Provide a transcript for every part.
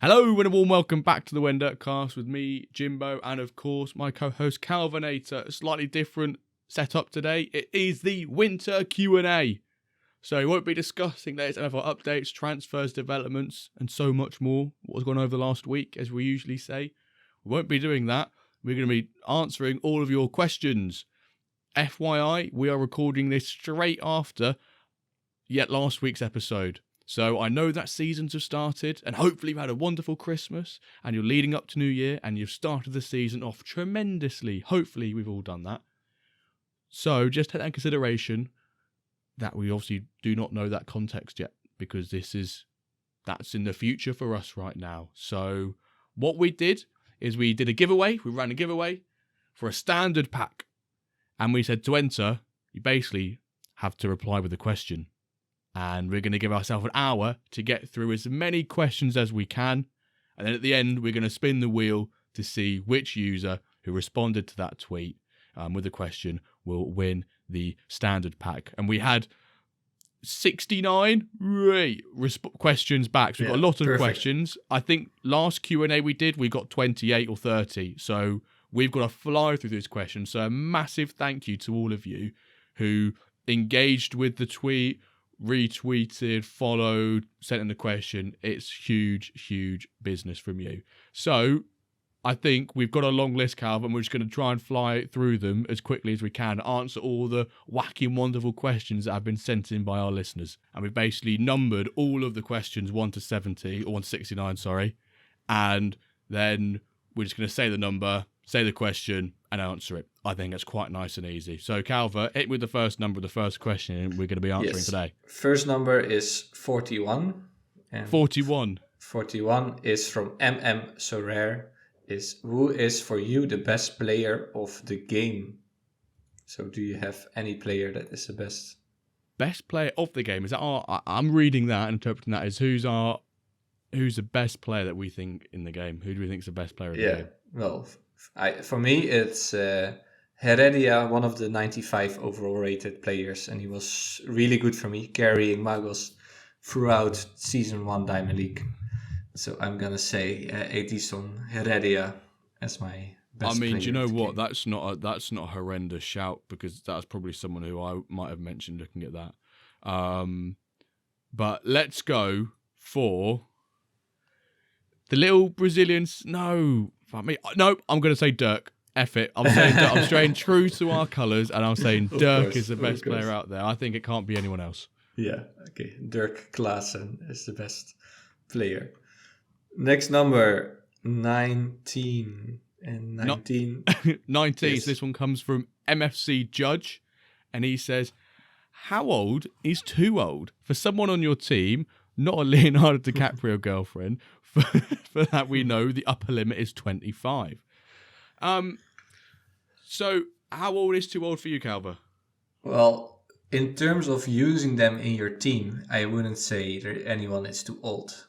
Hello and a warm welcome back to the When Dirt Cast with me, Jimbo, and of course my co-host Calvinator. A slightly different setup today. It is the winter Q&A. So we won't be discussing latest MFL updates, transfers, developments, and so much more. What has gone over the last week, as we usually say. We won't be doing that. We're going to be answering all of your questions. FYI, we are recording this straight after yet last week's episode. So I know that seasons have started, and hopefully you've had a wonderful Christmas, and you're leading up to New Year, and you've started the season off tremendously. Hopefully we've all done that. So just take that in consideration that we obviously do not know that context yet, because that's in the future for us right now. So what we did is we did a giveaway. We ran a giveaway for a standard pack, and we said to enter, you basically have to reply with a question. And we're going to give ourselves an hour to get through as many questions as we can. And then at the end, we're going to spin the wheel to see which user who responded to that tweet with the question will win the standard pack. And we had 69 questions back. So we've got a lot of questions. I think last Q&A we did, we got 28 or 30. So we've got to fly through these questions. So a massive thank you to all of you who engaged with the tweet, retweeted, followed, sent in the question. It's huge business from you. So I think we've got a long list, Calvin. We're just going to try and fly through them as quickly as we can, answer all the wacky and wonderful questions that have been sent in by our listeners. And we've basically numbered all of the questions 1 to 70, or 1 to 69, sorry. And then we're just going to say the number, say the question, and answer it. I think it's quite nice and easy. So, Calva, hit with the first number, the first question we're going to be answering today. First number is 41. And 41. 41 is from MM So Rare. Who is for you the best player of the game? So, do you have any player that is the best? Best player of the game? Is that I'm reading that and interpreting that as who's the best player that we think in the game? Who do we think is the best player of the game? Well, for me, it's Heredia, one of the 95 overall rated players, and he was really good for me, carrying Magos throughout Season 1 Diamond League. So I'm going to say Edison Heredia as my best player. I mean, do you know what? That's not a horrendous shout, because that's probably someone who I might have mentioned looking at that. But let's go for the little Brazilians. No, I'm going to say Dirk. F it. I'm saying Dirk. I'm staying true to our colours, and I'm saying Dirk is the best player out there. I think it can't be anyone else. Yeah, okay. Dirk Klaassen is the best player. Next number, 19. And 19. 19. So this one comes from MFC Judge, and he says, how old is too old for someone on your team, not a Leonardo DiCaprio girlfriend? For that we know the upper limit is 25. So how old is too old for you, Calva? Well, in terms of using them in your team, I wouldn't say that anyone is too old,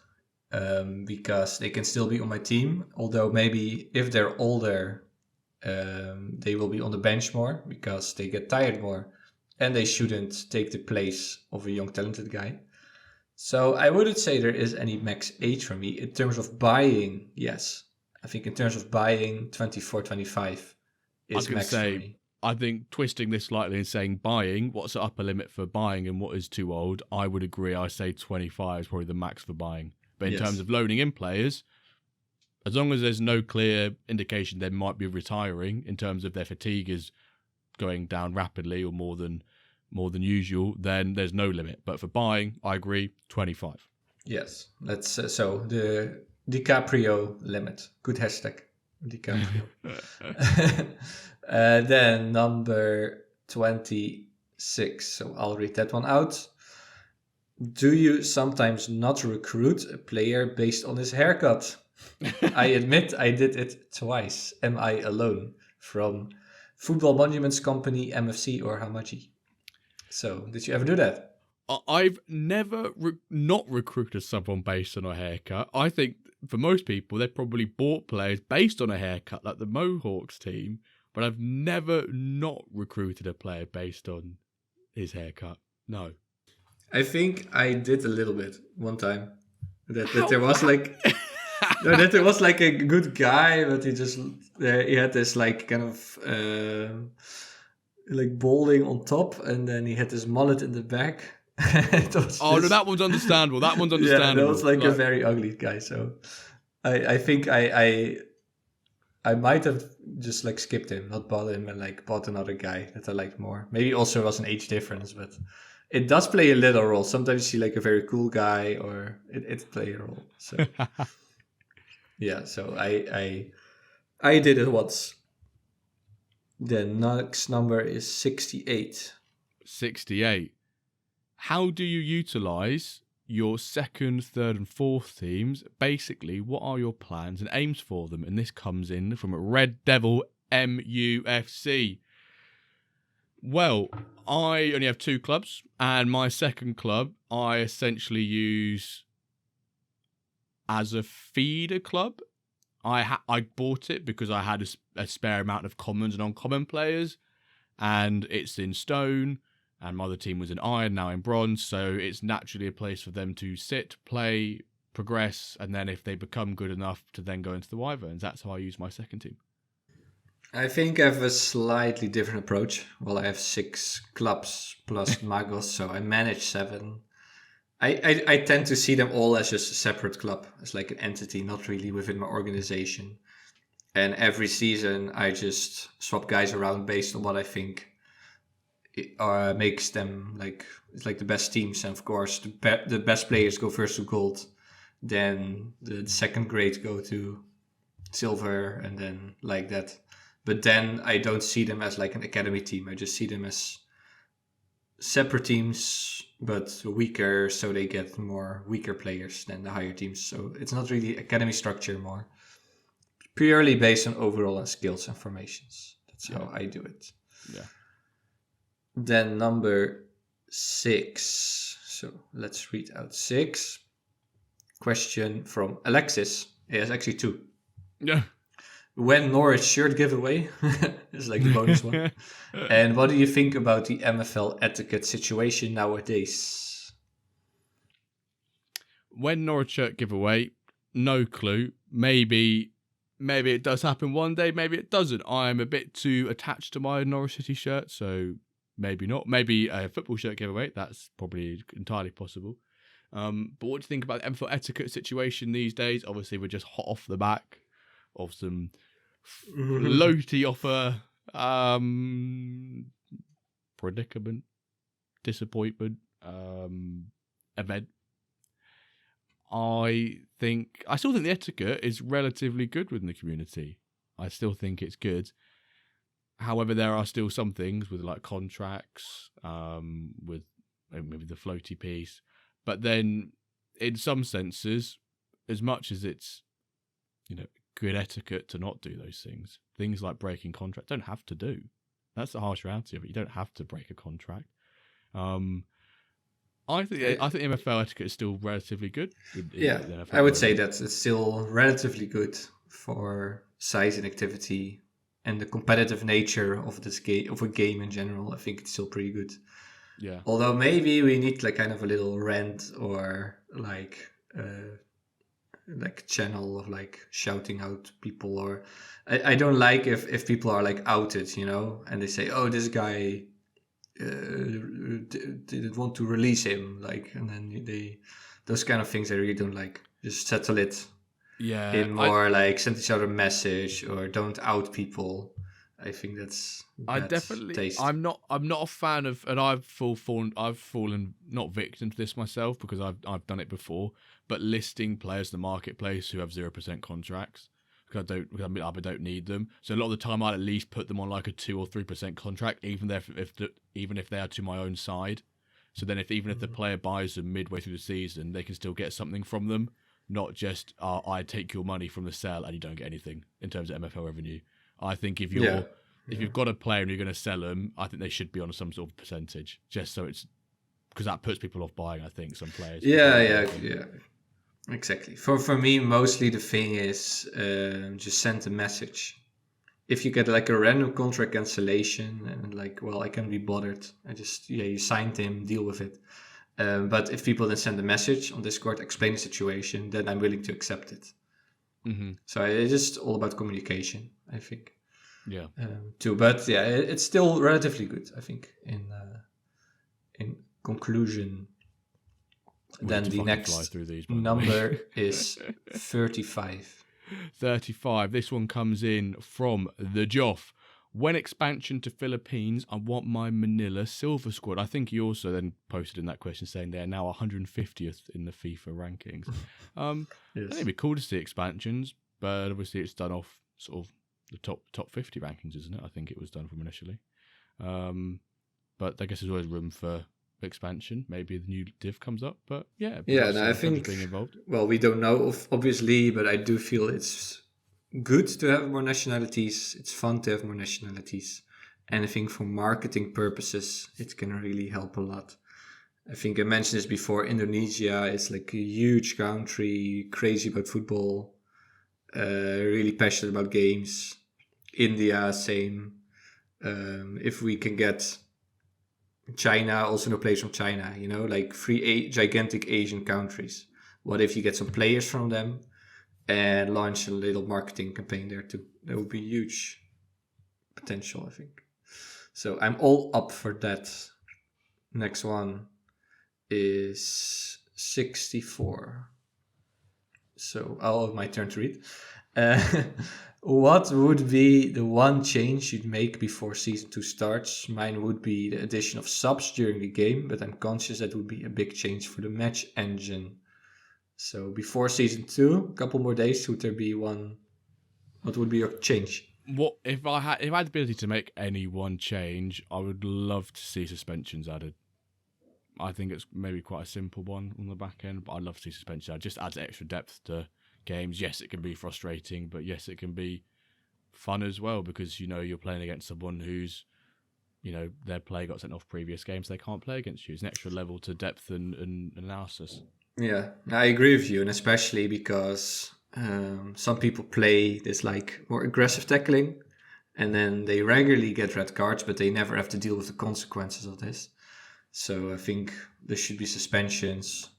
because they can still be on my team. Although maybe if they're older, they will be on the bench more because they get tired more, and they shouldn't take the place of a young talented guy. So I wouldn't say there is any max age for me. In terms of buying, yes. I think in terms of buying, 24, 25 is max for me. I think twisting this slightly and saying buying, what's the upper limit for buying and what is too old, I would agree. I say 25 is probably the max for buying. But in terms of loaning in players, as long as there's no clear indication they might be retiring in terms of their fatigue is going down rapidly or more than usual, then there's no limit. But for buying, I agree, 25. Yes, that's so the DiCaprio limit. Good hashtag, DiCaprio. Then number 26. So I'll read that one out. Do you sometimes not recruit a player based on his haircut? I admit I did it twice. Am I alone? From Football Monuments Company, MFC, or Hamachi. So, did you ever do that? I've never not recruited someone based on a haircut. I think for most people, they've probably bought players based on a haircut, like the Mohawks team. But I've never not recruited a player based on his haircut. No. I think I did a little bit one time. That there was like... No, that it was like a good guy, but he had this like kind of like balding on top, and then he had this mullet in the back. It was Oh no, that one's understandable. That one's yeah, that understandable. was like a very ugly guy. So I think I might have just like skipped him, not bought him, and like bought another guy that I liked more. Maybe also was an age difference, but it does play a little role. Sometimes you see like a very cool guy, or it play a role. So yeah, so I did it once. The next number is 68. 68. How do you utilize your second, third, and fourth teams? Basically, what are your plans and aims for them? And this comes in from Red Devil MUFC. Well, I only have 2 clubs, and my second club I essentially use as a feeder club. I bought it because I had a spare amount of commons and uncommon players, and it's in stone, and my other team was in iron, now in bronze, so it's naturally a place for them to sit, play, progress, and then if they become good enough to then go into the Wyverns. That's how I use my second team. I think I have a slightly different approach. Well, I have 6 clubs plus Magos, so I manage 7. I tend to see them all as just a separate club, as like an entity, not really within my organization. And every season, I just swap guys around based on what I think makes them like it's like the best teams. And of course, the best players go first to gold, then the second grade go to silver, and then like that. But then I don't see them as like an academy team. I just see them as separate teams, but weaker, so they get more weaker players than the higher teams. So it's not really academy structure, more purely based on overall and skills and formations. That's how I do it. Yeah. Then number 6. So let's read out 6. Question from Alexis. It has actually 2. Yeah. When Norwich shirt giveaway? It's like the bonus one. And what do you think about the MFL etiquette situation nowadays? When Norwich shirt giveaway, no clue. Maybe it does happen one day, maybe it doesn't. I'm a bit too attached to my Norwich City shirt, so maybe not. Maybe a football shirt giveaway, that's probably entirely possible. But what do you think about the MFL etiquette situation these days? Obviously, we're just hot off the back of some floaty offer predicament, disappointment, event. I still think the etiquette is relatively good within the community. I still think it's good. However, there are still some things with like contracts, with maybe the floaty piece. But then in some senses, as much as it's, good etiquette to not do those things like breaking contract don't have to do. That's the harsh reality of it. You don't have to break a contract. I think MFL etiquette is still relatively good. I would say that it's still relatively good for size and activity and the competitive nature of this game, of a game in general. I think it's still pretty good. Yeah. Although maybe we need like kind of a little rant or like channel of like shouting out people, or I don't like if people are like outed, and they say, oh, this guy didn't want to release him, like, and then those kind of things I really don't like. Just settle it. Yeah. In more like send each other a message or don't out people. I think that's taste. I'm not a fan of, and I've fallen not victim to this myself because I've done it before, but listing players in the marketplace who have 0% contracts because I don't need them. So a lot of the time I'd at least put them on like a 2 or 3% contract, even if they are to my own side. So then if the player buys them midway through the season, they can still get something from them, not just I take your money from the sale and you don't get anything in terms of MFL revenue. I think if you've got a player and you're going to sell them, I think they should be on some sort of percentage, just so it's because that puts people off buying. I think some players. Yeah, exactly. For me, mostly the thing is just send a message. If you get like a random contract cancellation and like, well, I can't be bothered. I just you signed him, deal with it. But if people then send a message on Discord, explain the situation, then I'm willing to accept it. Mm-hmm. So it's just all about communication, I think, Yeah. too. But yeah, it's still relatively good, I think. In conclusion, We then need to the fucking fly next through these, by the way. number is 35. 35. This one comes in from the Joff. When expansion to Philippines, I want my Manila Silver Squad. I think he also then posted in that question saying they're now 150th in the FIFA rankings. I think Yes. it'd be cool to see expansions, but obviously it's done off sort of the top 50 rankings, isn't it? I think it was done from initially. But I guess there's always room for expansion. Maybe the new div comes up, but yeah, Yeah, and I think being involved. Well, we don't know, obviously, but I do feel it's good to have more nationalities. It's fun to have more nationalities, and I think for marketing purposes, it can really help a lot. I think I mentioned this before. Indonesia is like a huge country, crazy about football, really passionate about games. India, same. If we can get China, also no players from China, like three gigantic Asian countries. What if you get some players from them and launch a little marketing campaign there too? That would be huge potential, I think. So I'm all up for that. Next one is 64. So I'll have my turn to read. What would be the one change you'd make before season 2 starts? Mine would be the addition of subs during the game, but I'm conscious that would be a big change for the match engine. So before season 2, a couple more days, would there be one? What would be your change? What if I had the ability to make any one change? I would love to see suspensions added. I think it's maybe quite a simple one on the back end, but I'd love to see suspensions added. Just adds extra depth to games. Yes, it can be frustrating, but yes, it can be fun as well because you're playing against someone who's their player got sent off previous games, they can't play against you. It's an extra level to depth and analysis. Yeah, I agree with you, and especially because some people play this like more aggressive tackling, and then they regularly get red cards, but they never have to deal with the consequences of this. So I think there should be suspensions.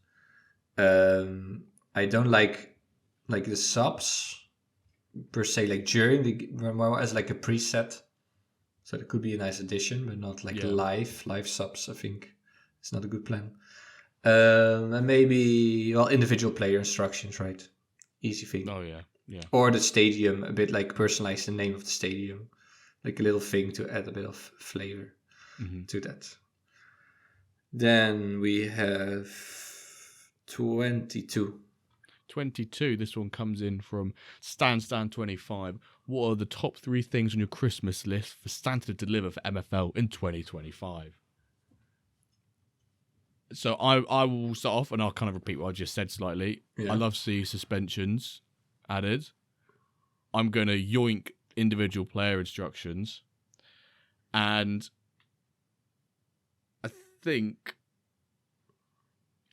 I don't like the subs per se, like during the more as like a preset. So that could be a nice addition, but not like live subs. I think it's not a good plan. And maybe individual player instructions, right? Easy thing. Oh yeah. Or the stadium, a bit like personalize the name of the stadium, like a little thing to add a bit of flavor to that. Then we have 22. 22. This one comes in from Stan25. What are the top 3 things on your Christmas list for Santa to deliver for MFL in 2025? So I will start off and I'll kind of repeat what I just said slightly. Yeah. I love to see suspensions added. I'm going to yoink individual player instructions. And I think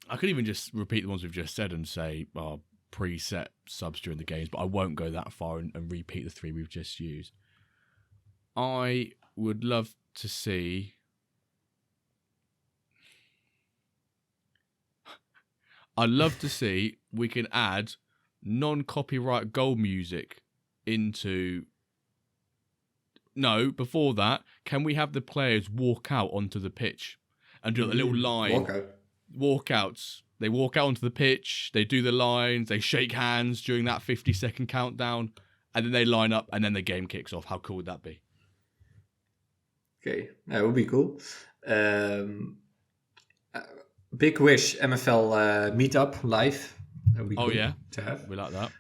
I could even just repeat the ones we've just said and say preset subs during the games, but I won't go that far and repeat the 3 we've just used. I would love to see we can add non-copyright goal music into... No, before that, can we have the players walk out onto the pitch and do a little line? Walkouts. They walk out onto the pitch, they do the lines, they shake hands during that 50-second countdown, and then they line up, and then the game kicks off. How cool would that be? Okay, that would be cool. Big wish, MFL meetup live. That would be cool to have. We like that.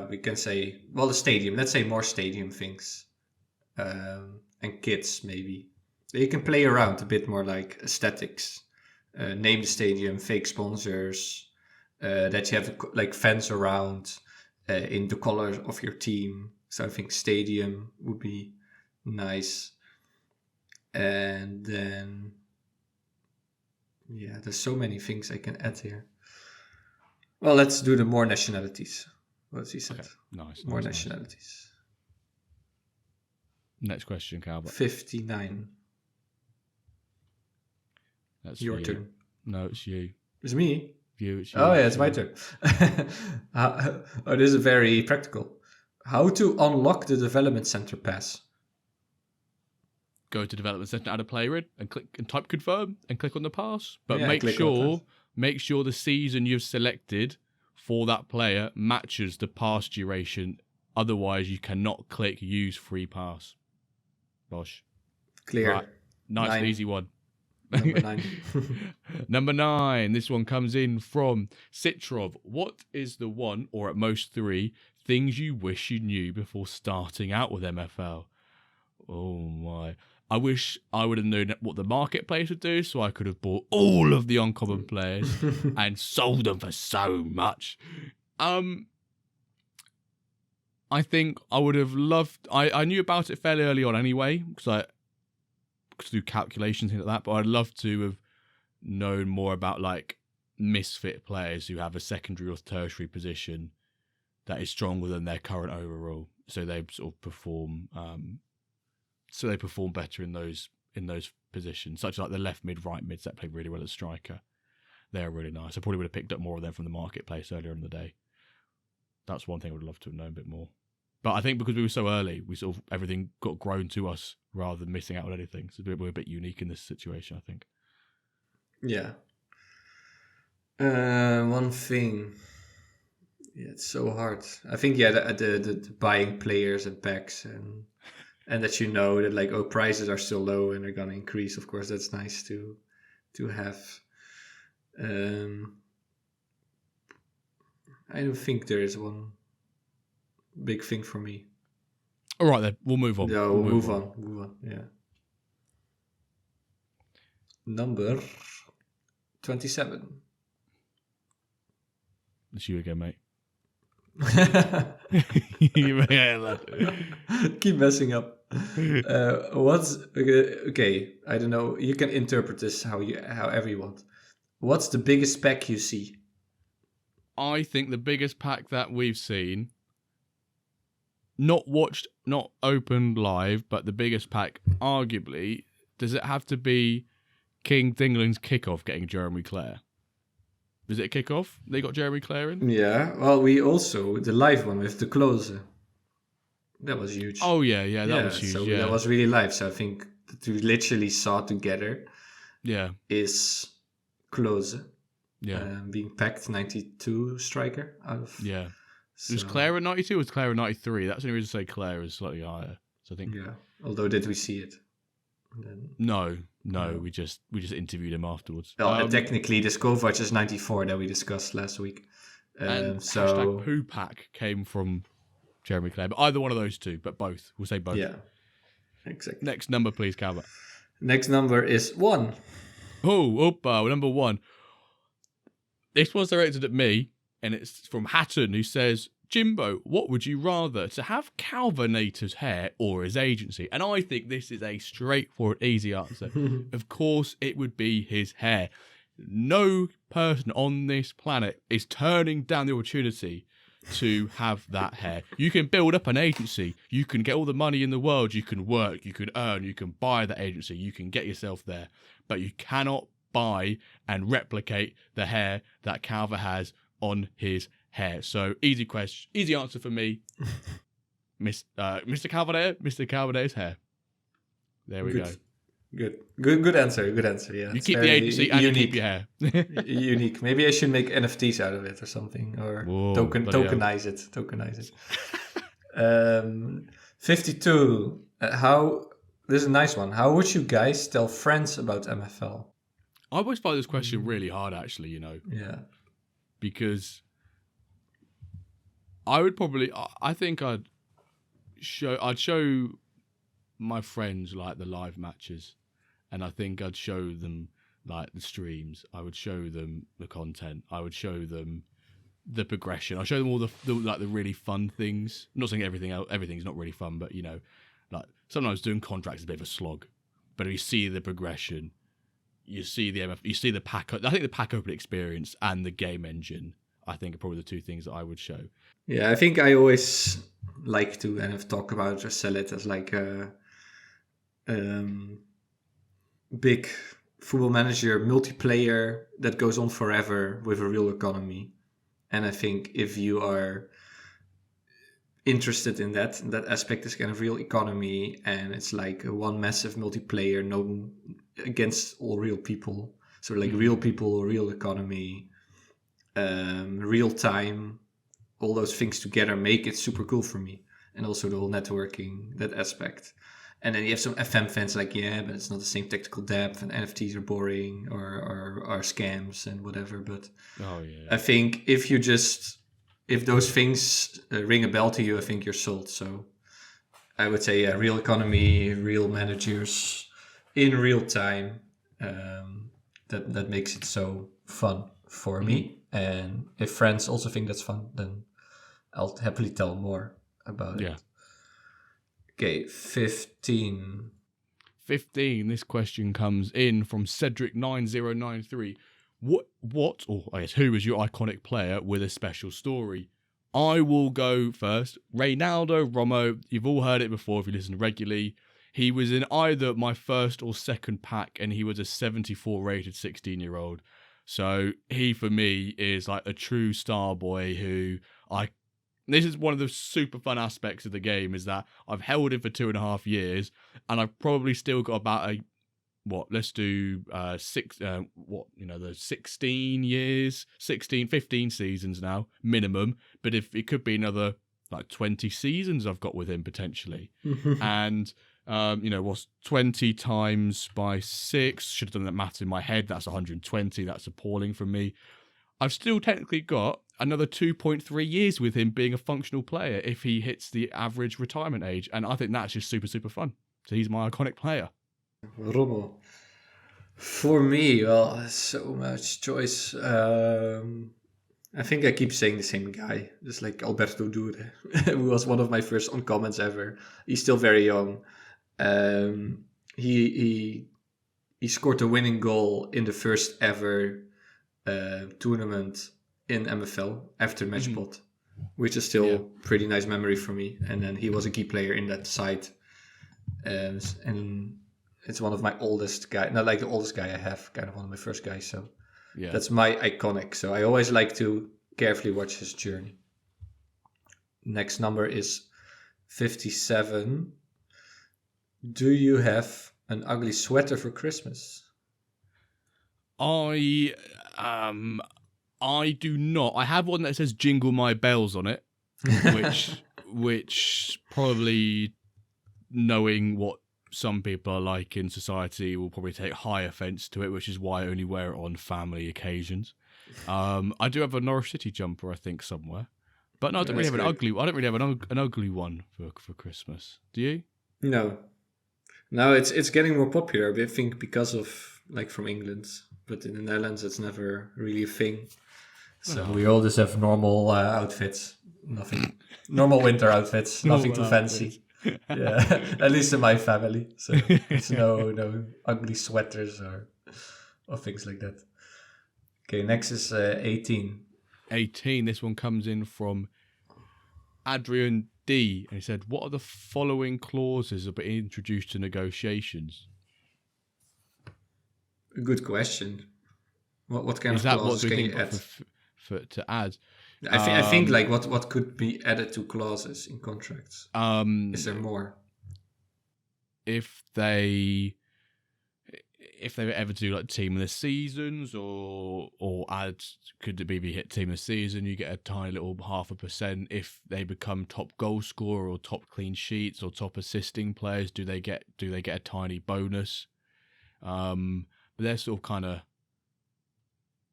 We can say, the stadium. Let's say more stadium things. And kids, maybe. You can play around a bit more like aesthetics. Name the stadium, fake sponsors, that you have like fans around in the color of your team. So I think stadium would be nice. And then, there's so many things I can add here. Well, let's do the more nationalities. What's he said? Okay. Nice. More nationalities. Next question, Calvin. 59. That's your you. turn. No, it's you. It's me? It's Oh, yeah, it's my turn. This is very practical. How to unlock the development center pass? Go to development center, add a player in, and click and type confirm, and click on the pass. But Yeah, make click on the pass. sure the season you've selected for that player matches the pass duration. Otherwise, you cannot click use free pass. Bosh. Clear. Right. Nice and easy one. Number 9. Number 9. This one comes in from Citrov. What is the one, or at most 3, things you wish you knew before starting out with MFL? Oh my. I wish I would have known what the marketplace would do, so I could have bought all of the uncommon players and sold them for so much. I think I would have loved... I knew about it fairly early on anyway, because I could do calculations, things like that, but I'd love to have known more about like misfit players who have a secondary or tertiary position that is stronger than their current overall, so they sort of perform better in those positions, such as like the left mid, right mids that play really well as striker. They're really nice. I probably would have picked up more of them from the marketplace earlier in the day. That's one thing I would love to have known a bit more. But I think because we were so early, we sort of everything got grown to us rather than missing out on anything. So we're a bit unique in this situation, I think. Yeah. One thing. Yeah, it's so hard. I think the buying players and packs and that that like prices are still low and they're gonna increase. Of course, that's nice to have. I don't think there is one big thing for me. All right, then we'll move on. Yeah, we'll move on. Yeah. Number 27. It's you again, mate. Keep messing up. What's okay? I don't know. You can interpret this however you want. What's the biggest pack you see? I think the biggest pack that we've seen, not watched, not opened live, but the biggest pack, arguably, does it have to be King Dingling's kickoff getting Jeremy Clare? Was it a kickoff? They got Jeremy Clare in? Yeah. Well, we also, the live one with the close. That was huge. Oh, yeah, that was huge. So yeah. That was really live. So I think that we literally saw together. Yeah. Is close. Yeah. Being packed 92 striker out of. Yeah. So. Was Clare at 92 or was Clare at 93? That's the only reason to say Clare is slightly higher. So I think. Yeah. Although, did we see it? No. We just interviewed him afterwards. Well, technically, the Kovac is 94 that we discussed last week. And so Poo Pack came from Jeremy Clare, but either one of those two, but both. We'll say both. Yeah, exactly. Next number, please, Calvin. Next number is 1. Number 1. This one's directed at me, and it's from Hatton, who says, Jimbo, what would you rather, to have Calvinator's hair or his agency? And I think this is a straightforward, easy answer. Of course, it would be his hair. No person on this planet is turning down the opportunity to have that hair. You can build up an agency. You can get all the money in the world. You can work. You can earn. You can buy the agency. You can get yourself there. But you cannot buy and replicate the hair that Calva has on his hair. So easy answer for me. Mr. Calvinator's hair. There we go. Good answer. Yeah, you keep the agency and unique. You keep your hair. Unique. Maybe I should make NFTs out of it or something, or tokenize it. 52. This is a nice one. How would you guys tell friends about MFL? I always find this question really hard, actually. Yeah. Because I think I'd show my friends like the live matches, and I think I'd show them like the streams. I would show them the content. I would show them the progression. I show them all the really fun things. I'm not saying everything's not really fun, but like sometimes doing contracts is a bit of a slog. But if you see the progression, you see the pack. I think the pack open experience and the game engine, I think, are probably the two things that I would show. Yeah, I think I always like to kind of talk about or sell it as like a big Football Manager multiplayer that goes on forever with a real economy. And I think if you are interested in that aspect is kind of real economy, and it's like a one massive multiplayer, no against all real people. So like real people, real economy, real time, all those things together make it super cool for me. And also the whole networking, that aspect. And then you have some FM fans like, yeah, but it's not the same technical depth, and NFTs are boring or are scams and whatever. But I think if those things ring a bell to you, I think you're sold. So I would say, real economy, real managers in real time. That makes it so fun for me. And if friends also think that's fun, then I'll happily tell more about it. Okay, 15. 15. This question comes in from Cedric9093. What, or I guess who is your iconic player with a special story? I will go first. Reynaldo Romo. You've all heard it before if you listen regularly. He was in either my first or second pack, and he was a 74 rated 16-year-old. So he, for me, is like a true star boy who this is one of the super fun aspects of the game, is that I've held him for 2.5 years, and I've probably still got about the 16 years, 15 seasons now, minimum. But if it could be another like 20 seasons I've got with him potentially. And, what's 20 times by 6? Should have done that math in my head. That's 120. That's appalling from me. I've still technically got another 2.3 years with him being a functional player if he hits the average retirement age. And I think that's just super, super fun. So he's my iconic player. Rommel. For me, well, so much choice. I think I keep saying the same guy, just like Alberto Dure, who was one of my first on-comments ever. He's still very young. He scored the winning goal in the first ever tournament in MFL after Matchbot, which is still pretty nice memory for me. And then he was a key player in that side. And it's one of my oldest guys, not like the oldest guy I have, kind of one of my first guys. So that's my iconic. So I always like to carefully watch his journey. Next number is 57. Do you have an ugly sweater for Christmas? I do not. I have one that says "Jingle My Bells" on it, which probably, knowing what some people are like in society, will probably take high offence to it, which is why I only wear it on family occasions. I do have a Norwich City jumper, I think, somewhere, but no, I don't really have an ugly one for Christmas. Do you? No, it's getting more popular. I think because of like from England, but in the Netherlands, it's never really a thing. So we all just have normal outfits, nothing, normal winter outfits, nothing too fancy. Yeah, at least in my family. So it's no ugly sweaters or things like that. Okay, next is 18. 18. This one comes in from Adrian D. And he said, what are the following clauses that were introduced to negotiations? A good question. What kind of clauses can you add? To add? I think like what could be added to clauses in contracts? Is there more? If they were ever to do like team of the seasons or add, could it be hit team of the season, you get a tiny little 0.5%. If they become top goal scorer or top clean sheets or top assisting players, do they get a tiny bonus? But they're sort of kind of,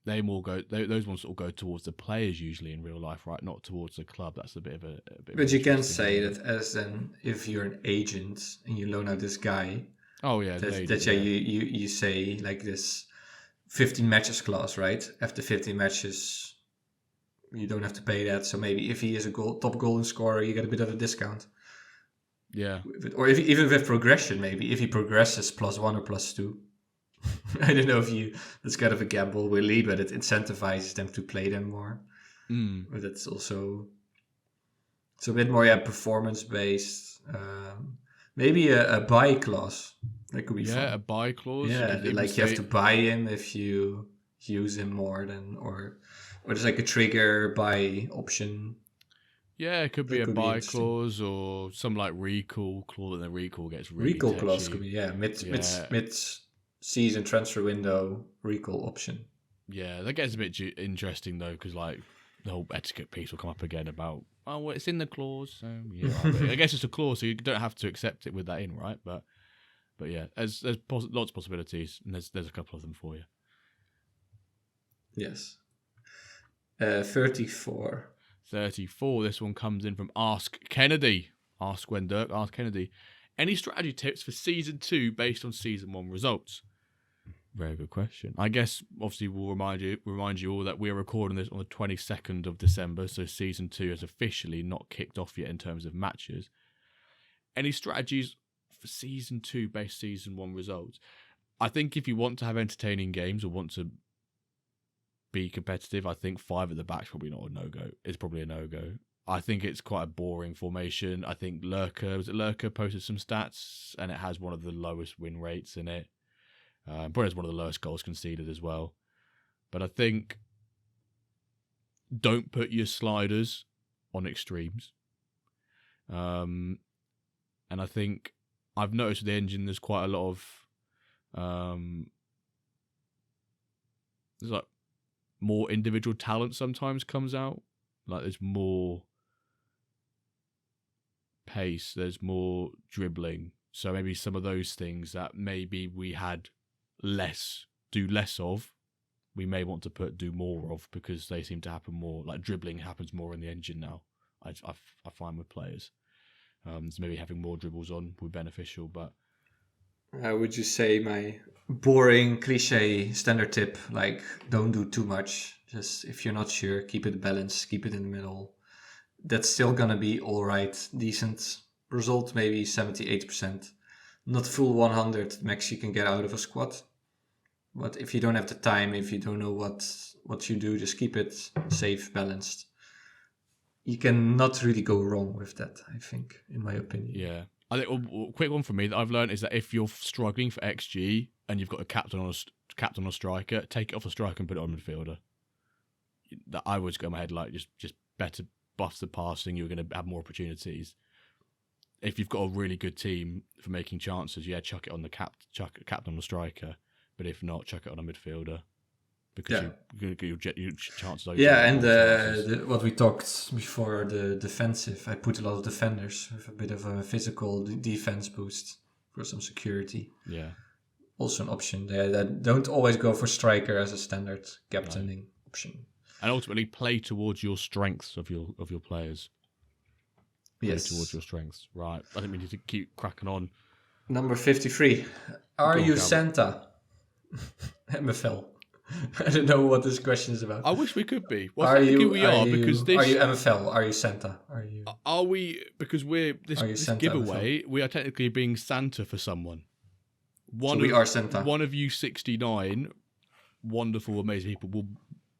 those ones sort of go towards the players usually in real life, right? Not towards the club. That's a bit of a bit. But you can say that as then if you're an agent and you loan out this guy. Oh yeah, you say like this 15 matches clause, right? After 15 matches, you don't have to pay that. So maybe if he is a top golden scorer, you get a bit of a discount. Yeah. Or even with progression, maybe if he progresses +1 or +2. I don't know that's kind of a gamble really, but it incentivizes them to play them more. But it's also, it's a bit more performance based. Maybe a buy clause. That could be Yeah, a fun. buy clause. Yeah, could even like you have say- to buy him if you use him more than, or there's like a trigger buy option. Yeah, it could be That a could be buy interesting. clause or some like recall clause, and the recall gets really Recall touchy. clause could be mid season transfer window recall option. Yeah, that gets a bit interesting though, because like the whole etiquette piece will come up again about well, it's in the clause. So yeah, right. I guess it's a clause, so you don't have to accept it with that in, right? But yeah, there's lots of possibilities, and there's a couple of them for you. Yes. 34. 34. This one comes in from Ask Kennedy. Ask When Dirk. Ask Kennedy. Any strategy tips for season 2 based on season 1 results? Very good question. I guess obviously we'll remind you all that we're recording this on the 22nd of December, so season 2 is officially not kicked off yet in terms of matches. Any strategies for season 2 based season 1 results? I think if you want to have entertaining games or want to be competitive, I think 5 at the back is probably not a no-go. It's probably a no-go. I think it's quite a boring formation. I think Lurker posted some stats, and it has one of the lowest win rates in it. Probably has one of the lowest goals conceded as well. But I think don't put your sliders on extremes. And I think I've noticed with the engine there's quite a lot of there's like more individual talent sometimes comes out. Like there's more pace, there's more dribbling. So maybe some of those things that maybe we had do less of, we may want to do more of, because they seem to happen more. Like dribbling happens more in the engine now. I find with players. So maybe having more dribbles on would be beneficial, but Would you say my boring cliche standard tip, like don't do too much. Just if you're not sure, keep it balanced, keep it in the middle. That's still gonna be all right, decent result, maybe 70-80%. Not full 100 max you can get out of a squad. But if you don't have the time, if you don't know what you do, just keep it safe, balanced. You cannot really go wrong with that, I think, in my opinion. yeah. I think a quick one for me that I've learned is that if you're struggling for XG and you've got a captain on a striker, take it off the striker and put it on midfielder. That I always go in my head like just better buff the passing. You're going to have more opportunities. If you've got a really good team for making chances, yeah, chuck it on the captain on the striker. But if not, chuck it on a midfielder, because you're going to get your chances over. Yeah, and what we talked before, the defensive, I put a lot of defenders with a bit of a physical defense boost for some security. Yeah. Also an option there. That don't always go for striker as a standard captaining option. And ultimately play towards your strengths of your players. Yes. Play towards your strengths. Right. I think we need to keep cracking on. Number 53. Are you Santa? MFL. I don't know what this question is about. I wish we could be. Well, are you? We are because this. Are you MFL? Are you Santa? Are you? Are we? Because we're this giveaway. MFL? We are technically being Santa for someone. We are Santa. One of you 69 wonderful, amazing people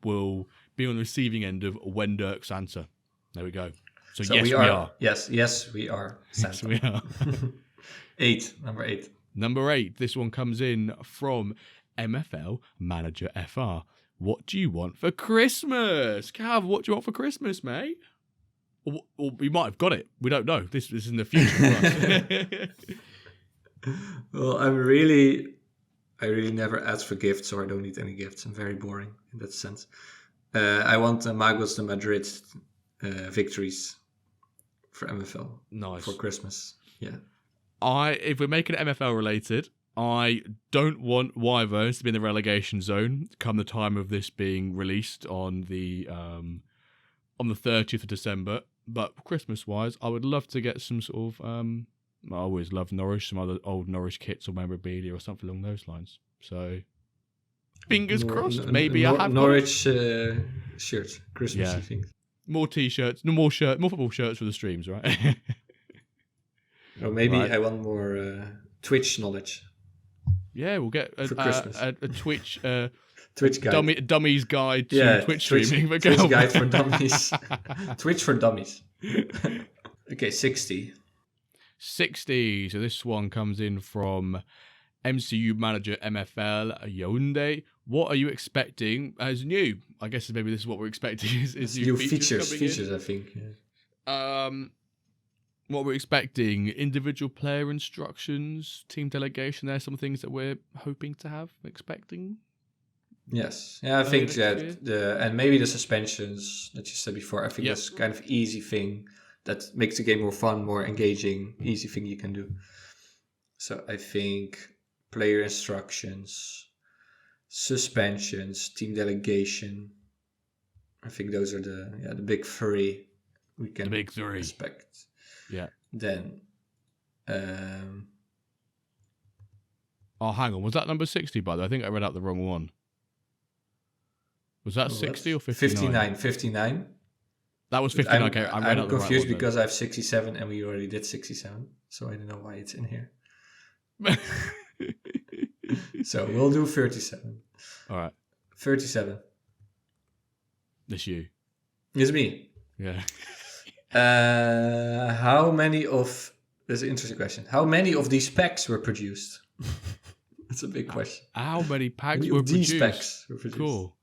will be on the receiving end of When Dirk Santa. There we go. So yes, we are. Yes, we are Santa. Yes, we are. Number 8. Number 8. This one comes in from MFL Manager FR. What do you want for Christmas? Cav, what do you want for Christmas, mate? Or we might have got it. We don't know. This is in the future for us. Well, I really never ask for gifts, or I don't need any gifts. I'm very boring in that sense. I want Magos de Madrid victories for MFL. Nice. For Christmas. Yeah. If we're making it MFL related, I don't want Wyverns to be in the relegation zone come the time of this being released on the 30th of December. But Christmas-wise, I would love to get some sort of... I always love Norwich, some other old Norwich kits or memorabilia or something along those lines. So, fingers crossed. Maybe I have Norwich shirts, Christmassy things. More t-shirts, more football shirts for the streams, right? Or maybe I want more Twitch knowledge. Yeah, we'll get a Twitch Twitch guide. Dummies guide to Twitch streaming. Twitch guide for dummies. Twitch for dummies. Okay, 60. 60. So this one comes in from MCU manager MFL Yaounde. What are you expecting as new? I guess maybe this is what we're expecting is new features coming in. I think. Yeah. What we're expecting: individual player instructions, team delegation. There's some things that we're hoping to have, expecting. Yes, yeah, I think that and maybe the suspensions that you said before. I think that's kind of easy thing that makes the game more fun, more engaging. Easy thing you can do. So I think player instructions, suspensions, team delegation. I think those are the big three we can expect. Yeah. Then, oh, hang on. Was that number 60, by the way? I think I read out the wrong one. Was that 60 or 59? 59. That was 59. Okay, I'm confused because I have 67 and we already did 67. So I don't know why it's in here. So we'll do 37. All right. 37. It's you. It's me. Yeah. How many of... That's an interesting question. How many of these packs were produced? That's a big question. How many packs were produced? These packs were produced. Cool.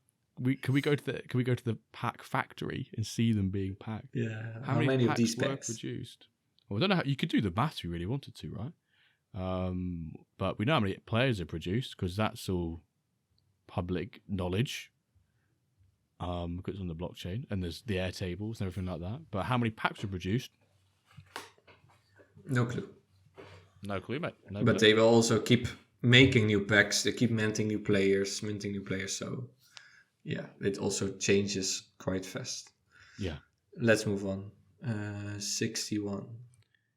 Can we go to the pack factory and see them being packed? Yeah. How many of these packs were produced? Well, I don't know how you could do the math if you really wanted to, right? But we know how many players are produced because that's all public knowledge. Because it's on the blockchain and there's the air tables and everything like that. But how many packs were produced? No clue. No clue, mate. But they will also keep making new packs. They keep minting new players. So, yeah, it also changes quite fast. Yeah. Let's move on. 61.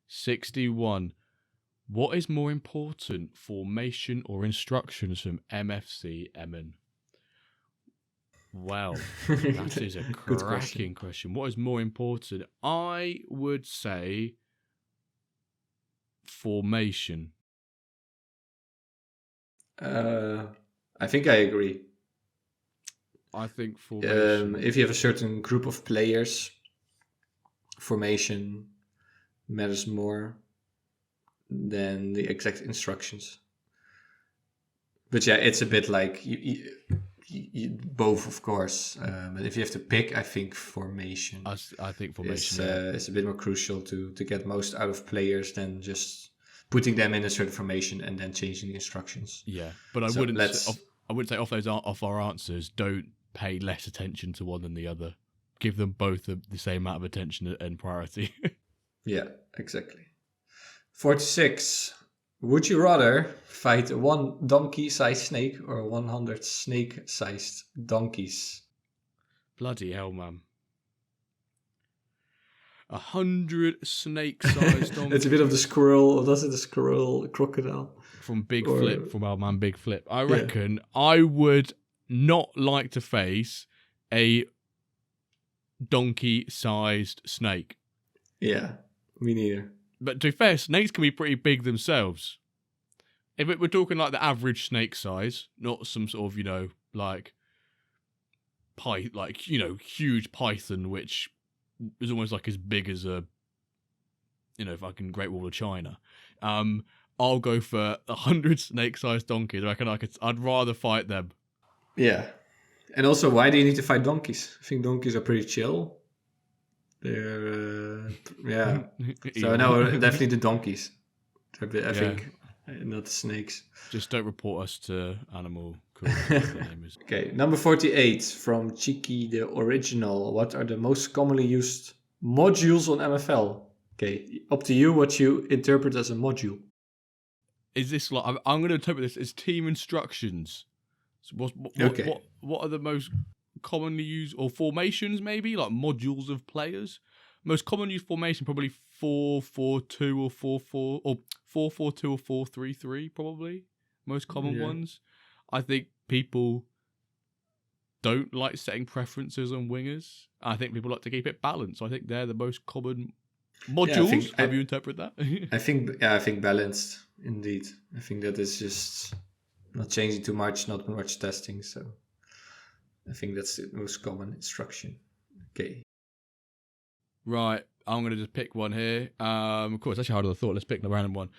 61. What is more important, formation or instructions from MFC Emin? Well, that is a cracking question. What is more important? I would say formation. I think I agree. I think formation. If you have a certain group of players, formation matters more than the exact instructions. But yeah, it's a bit like you both, of course. But if you have to pick, I think formation. I think formation is a bit more crucial to get most out of players than just putting them in a certain formation and then changing the instructions. Yeah, but I wouldn't say off our answers. Don't pay less attention to one than the other. Give them both the same amount of attention and priority. Yeah, exactly. 46. Would you rather fight a 1 donkey-sized snake or 100 snake-sized donkeys? Bloody hell, man. 100 snake-sized donkeys. It's a bit of the squirrel. Does it the squirrel crocodile? From our man Big Flip. I reckon I would not like to face a donkey-sized snake. Yeah, me neither. But to be fair, snakes can be pretty big themselves. If we're talking like the average snake size, not some sort of, huge python, which is almost like as big as a, fucking Great Wall of China. I'll go for 100 snake-sized donkeys. I reckon I'd rather fight them. Yeah. And also, why do you need to fight donkeys? I think donkeys are pretty chill. They're, yeah. So no, definitely the donkeys. I think, not the snakes. Just don't report us to animal cruelty. Okay, number 48 from Cheeky the Original. What are the most commonly used modules on MFL? Okay, up to you what you interpret as a module. Is this like, I'm going to interpret this as team instructions. So what are the most commonly used, or formations maybe, like modules of players? Most commonly used formation probably 4-4-2 or 4-4 or 4-4-2 or 4-3-3 probably. Most common ones. I think people don't like setting preferences on wingers. I think people like to keep it balanced. So I think they're the most common modules. How do you interpret that? I think balanced indeed. I think that is just not changing too much, not much testing. So I think that's the most common instruction. Okay. Right. I'm going to just pick one here. Of course, actually harder than I thought. Let's pick the random one.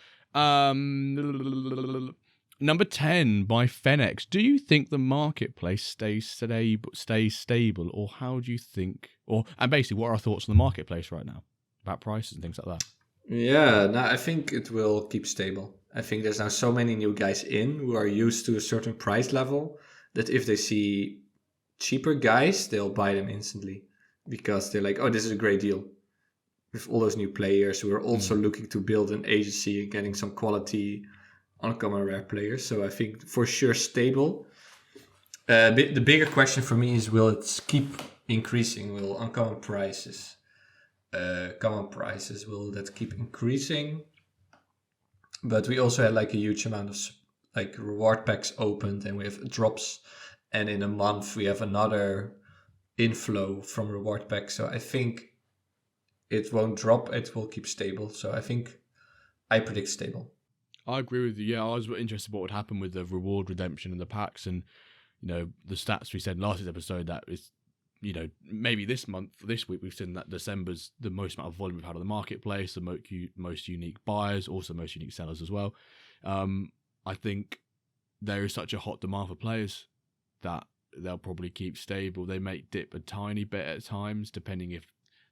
Number 10 by Fenix. Do you think the marketplace stays stable, or how do you think? And basically, what are our thoughts on the marketplace right now about prices and things like that? Yeah, no, I think it will keep stable. I think there's now so many new guys in who are used to a certain price level that if they see cheaper guys, they'll buy them instantly because they're like, oh, this is a great deal. With all those new players who are also looking to build an agency and getting some quality uncommon rare players. So I think for sure stable. The bigger question for me is, will it keep increasing? Will uncommon prices, common prices, will that keep increasing? But we also had like a huge amount of like reward packs opened, and we have drops, and in a month we have another inflow from reward packs. So I think it won't drop, it will keep stable. So I predict stable. I agree with you. Yeah, I was interested what would happen with the reward redemption and the packs, and the stats we said in last episode that is, maybe this week we've seen that December's the most amount of volume we've had on the marketplace, the most unique buyers, also most unique sellers as well. I think there is such a hot demand for players that they'll probably keep stable. They may dip a tiny bit at times, depending if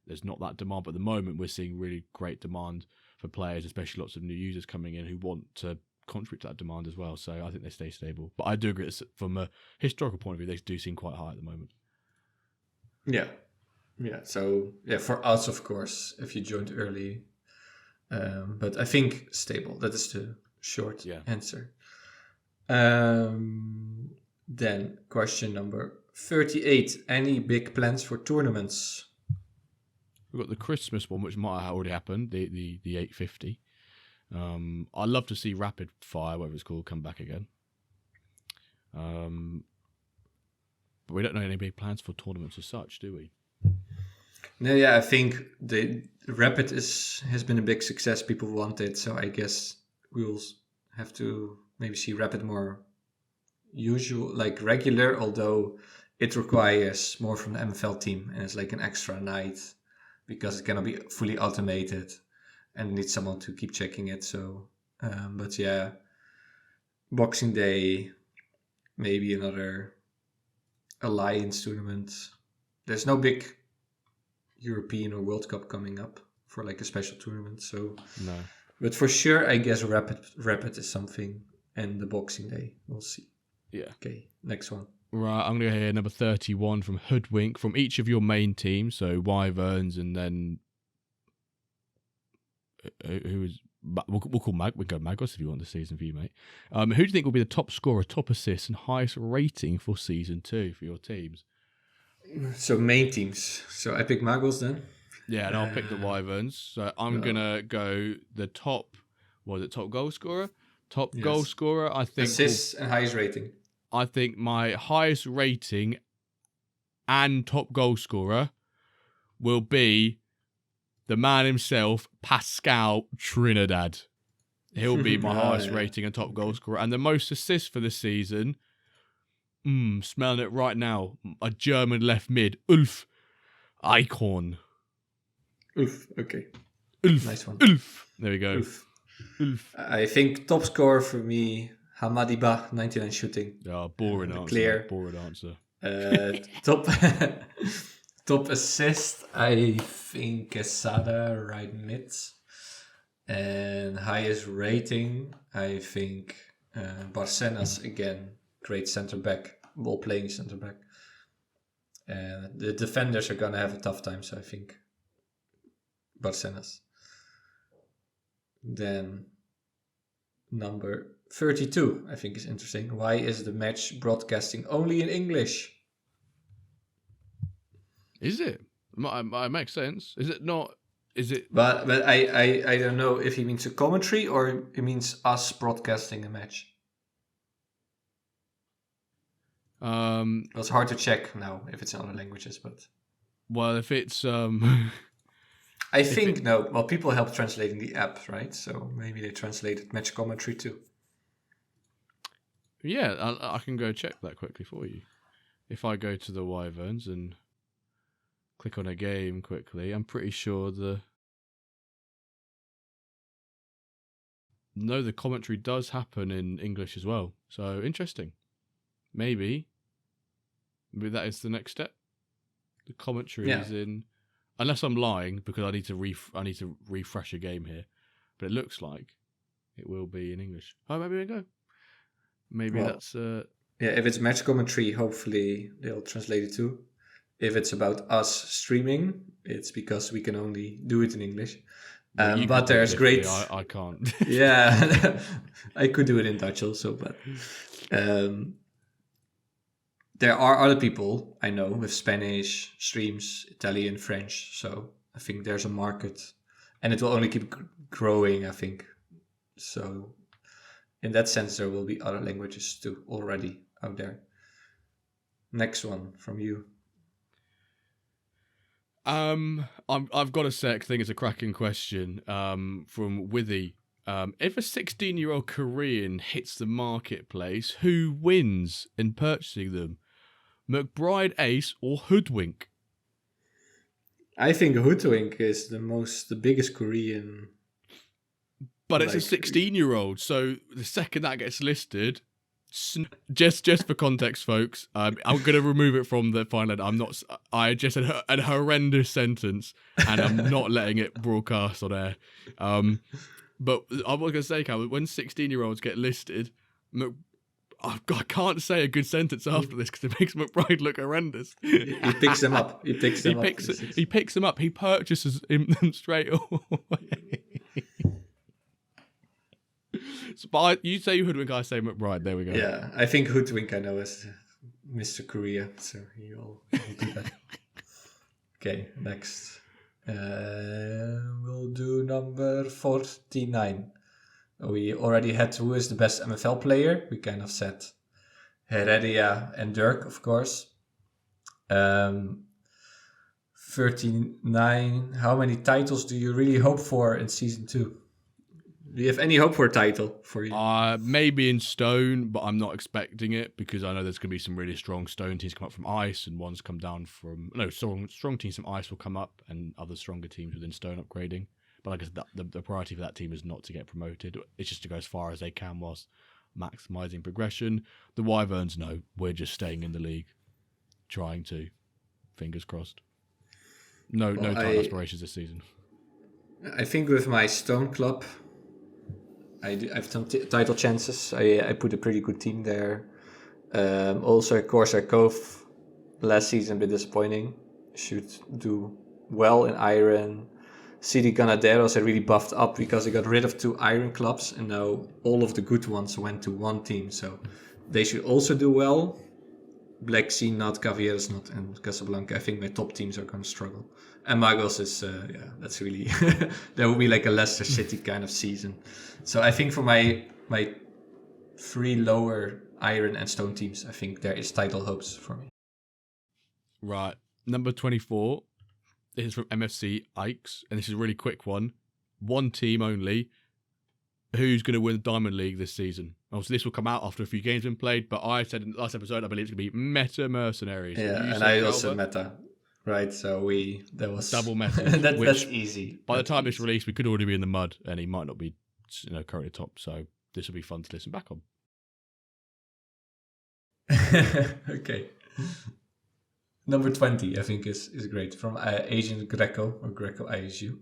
there's not that demand. But at the moment, we're seeing really great demand for players, especially lots of new users coming in who want to contribute to that demand as well. So I think they stay stable. But I do agree that from a historical point of view, they do seem quite high at the moment. Yeah. So for us, of course, if you joined early, but I think stable. That is the short answer. Then question number 38. Any big plans for tournaments? We've got the Christmas one, which might have already happened, the 850. I'd love to see Rapid Fire, whatever it's called, come back again. But we don't know any big plans for tournaments as such, do we? No, yeah, I think the Rapid has been a big success. People want it, so I guess we'll have to maybe see Rapid more usual, like regular, although it requires more from the MFL team, and it's like an extra night because it cannot be fully automated and needs someone to keep checking it. So, but yeah, Boxing Day, maybe another Alliance tournament. There's no big European or World Cup coming up for like a special tournament. So no. But for sure, I guess Rapid is something, and the Boxing Day, we'll see. Yeah. Okay, next one. Right, I'm going to hear number 31 from Hoodwink, from each of your main teams, so Wyverns, and then who is... We'll call we go Magos if you want the season view, mate. Who do you think will be the top scorer, top assist, and highest rating for season 2 for your teams? So main teams. So I pick Magos then. Yeah, and I'll pick the Wyverns. So I'm gonna go the top. Was it top goal scorer? Goal scorer. I think assists and highest rating. I think my highest rating and top goal scorer will be the man himself, Pascal Trinidad. He'll be my highest rating and top goal scorer. And the most assists for the season, smelling it right now, a German left mid, Ulf Eichhorn. Ulf, okay. Ulf. Nice one. Ulf. There we go. Ulf. I think top scorer for me, Hamadiba, 99 shooting. Boring answer. Clear. Boring answer. Top assist, I think Quesada, right mid. And highest rating, I think Barcenas, again, great center back, ball playing center back. The defenders are going to have a tough time, so I think Barcenas. Then number 32, I think is interesting. Why is the match broadcasting only in English? Is it? It makes sense. Is it not? Is it? But I don't know if he means a commentary or he means us broadcasting a match. It's hard to check now if it's in other languages, but well, if it's I think no. Well, people help translating the app, right? So maybe they translated match commentary too. Yeah, I can go check that quickly for you. If I go to the Wyverns and click on a game quickly. I'm pretty sure the commentary does happen in English as well. So interesting. Maybe that is the next step. The commentary is in, unless I'm lying, because I need to refresh a game here. But it looks like it will be in English. Oh, maybe we go. Maybe that's if it's match commentary, hopefully they'll translate it too. If it's about us streaming, it's because we can only do it in English. But there's great. I can't. Yeah, I could do it in Dutch also, but there are other people I know with Spanish streams, Italian, French. So I think there's a market, and it will only keep growing, I think. So in that sense, there will be other languages too already out there. Next one from you. I've got to say, I think it's a cracking question. From Withy. If a 16-year-old Korean hits the marketplace, who wins in purchasing them? McBride, Ace, or Hoodwink? I think Hoodwink is the biggest Korean. But it's a 16-year-old, so the second that gets listed, just for context, folks, I'm going to remove it from the final. I just said a horrendous sentence, and I'm not letting it broadcast on air. But I was going to say, Cal, when 16-year-olds get listed, I can't say a good sentence after this because it makes McBride look horrendous. He picks them up. He picks them up. He purchases them straight away. But you say Hoodwink, I say McBride. There we go. Yeah, I think Hoodwink I know as Mr. Korea, so he'll do that. Okay, next. We'll do number 49. We already had who is the best MFL player. We kind of said Heredia and Dirk, of course. 39. How many titles do you really hope for in season 2? Do you have any hope for a title for you? Maybe in Stone, but I'm not expecting it because I know there's going to be some really strong Stone teams come up from Ice and ones come down from... No, strong teams from Ice will come up and other stronger teams within Stone upgrading. But like I said, the priority for that team is not to get promoted. It's just to go as far as they can whilst maximising progression. The Wyverns, no, we're just staying in the league. Trying to. Fingers crossed. No title aspirations this season. I think with my Stone club... I have some title chances. I put a pretty good team there. Also, of course, our Cove last season a bit disappointing. Should do well in Iron. CD Ganaderos I really buffed up because I got rid of 2 Iron clubs and now all of the good ones went to one team. So they should also do well. Black Sea not, Cavieres not, and Casablanca. I think my top teams are going to struggle. And Magos is, that's really... that will be like a Leicester City kind of season. So I think for my 3 lower Iron and Stone teams, I think there is title hopes for me. Right. Number 24. This is from MFC Ikes, and this is a really quick one. One team only. Who's going to win the Diamond League this season? Obviously, this will come out after a few games have been played, but I said in the last episode, I believe it's going to be Meta Mercenaries. Yeah, and I also Meta. Right, so that was... Double Meta. That's easy. By the time this released, we could already be in the mud, and he might not be currently top, so this will be fun to listen back on. Okay. Number 20, I think, is great. From Agent Greco, or Greco ISU.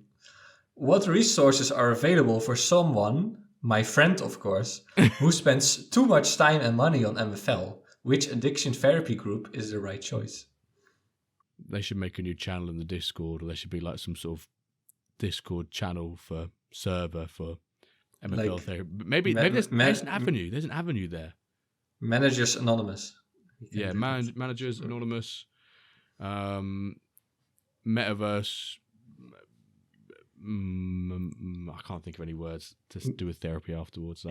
What resources are available for someone, my friend of course, who spends too much time and money on MFL? Which addiction therapy group is the right choice? They should make a new channel in the Discord, or there should be like some sort of Discord channel for server for MFL like therapy. Maybe there's an avenue. There's an avenue there. Managers Anonymous. Yeah, Managers Anonymous. Metaverse. I can't think of any words to do with therapy afterwards.